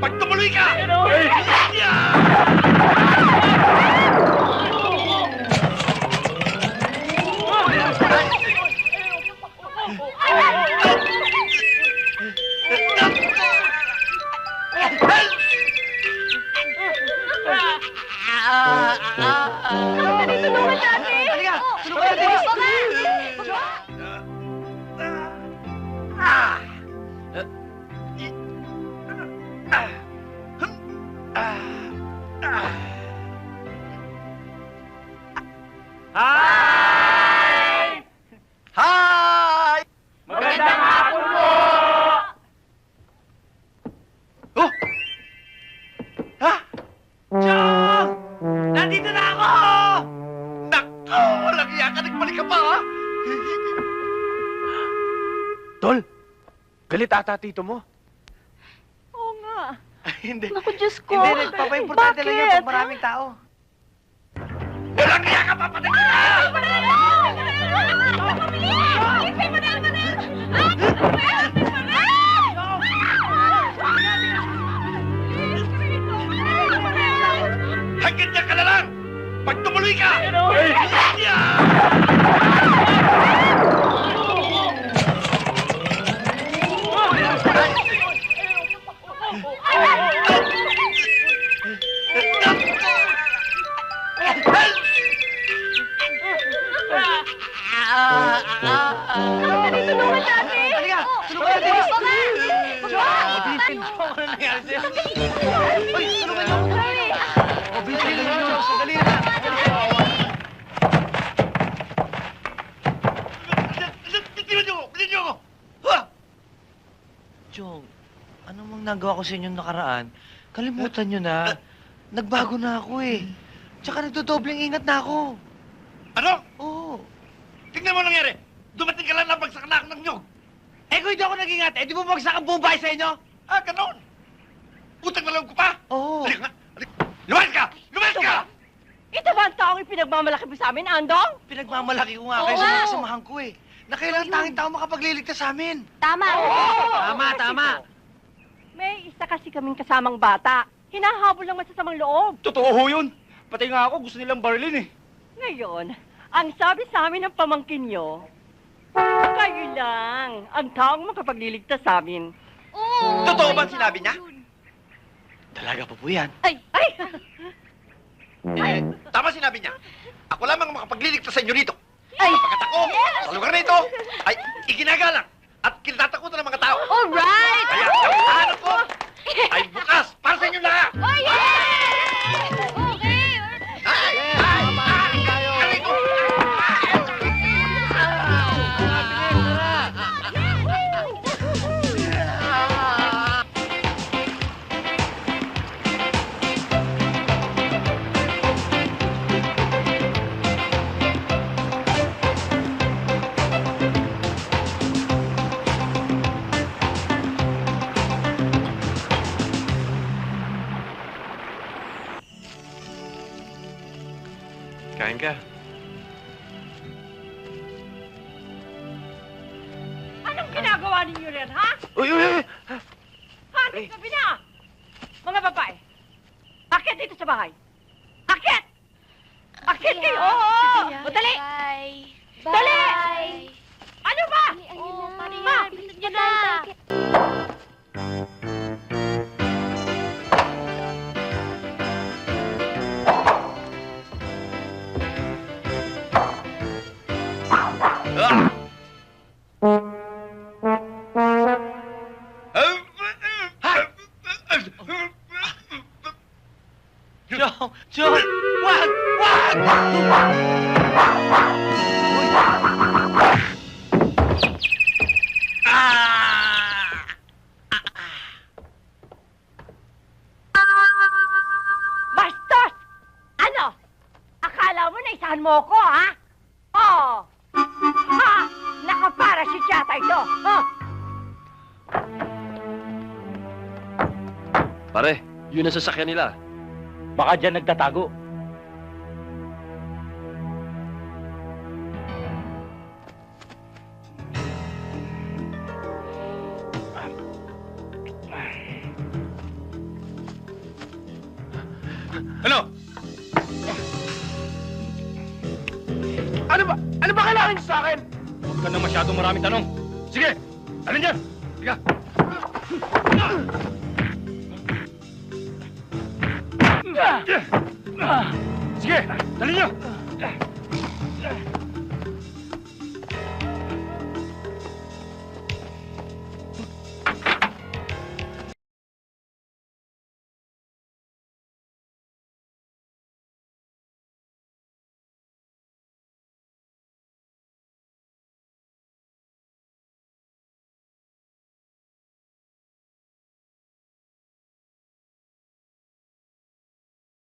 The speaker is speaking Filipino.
Pag tumuloy ka! Dali, tulungan natin! Halika! Tulungan natin! Hi! Hi! Magandang hapon po! Oh! Ha? Chong! Nandito na ako! Naku! Walang iya ka, nagbalik ka pa, ha? Tol, galit ata tito mo. Oo nga. Hindi. Naku, Diyos ko. Hindi, nagpapaimportante lang yan Bakit? pag maraming tao. Walang iya ka, papatay ka na! Hanggang niya ka na lang! Pag tumuloy ka! Dali, tulungan natin! Halika! Tulungan natin! Chong! Mabilisin! Chong, ano nangyari sa'yo? Uy, tulungan niyo ako! Mabilisin lang yun, Chong. Sandali na. Bitiwan niyo ako! Bitiwan niyo ako! Ha? Chong, ano mang nagawa ko sa inyong nakaraan? Kalimutan nyo na. Nagbago na ako eh. Tsaka nagdodobleng ingat na ako. Ano? Oo. Tingnan mo nangyari! Dumating ka lang na bagsak na ako ng nyog! Eh kung hindi ako nag-ingat, eh di mo bagsak ang buong bahay sa inyo? Ah, ganoon! Utang na loob ko pa! Oo. Halika nga! Halika! Lumayas ka! Lumayas ka! Ito ba ang taong ipinagmamalaki mo sa amin, Andong? Pinagmamalaki ko nga kayo Oo. sa mga kasamahan ko eh. Na kailangan tanging tao makapagliligtas sa amin. Tama! Tama, tama. May isa kasi kaming kasamang bata. Hinahabol ng masasamang loob. Totoo ho yun. Pati nga ako, gusto nilang barlin eh. Ngayon, ang sabi sa amin ng pamangkin nyo, kayo lang ang taong makapagliligtas sa amin. Totoo ba ang sinabi niya? Talaga pa po yan. Ay! Ay! Eh, tama sinabi niya. Ako lamang ang makapagliligtas sa inyo rito. Ay! Pagkat ako, sa lugar na ito, ay iginagalang at kinatatakutan ng mga tao. Alright! Kaya ang hanap ko ay bukas para sa inyo lahat. Oh, yeah! Okay! Ay! Ay! Ay! Aray ko! Kain ka. Anong ginagawa ninyo rin, ha? Uy, uy, uy! Hating gabi na! Mga babae, akit dito sa bahay. Akit! Akit kayo! Oo! O, dali! Bye. Dali! Bye. Ano ba? Oo, paano Ma, yan? Bilisan niyo na. Chong! Chong! Wag! Wag! Bastos! Ano? Akala mo na isahan mo ko, ha? Oo! Ha? Nakapara si Tiyata ito! Ha? Pare, yun ang sasakyan nila. Baka dyan nagtatago. Ano? Ano ba kailangan niyo sa akin? Huwag ka na masyadong maraming tanong. Sige! Alin dyan? Sige! Sige! Dali niyo!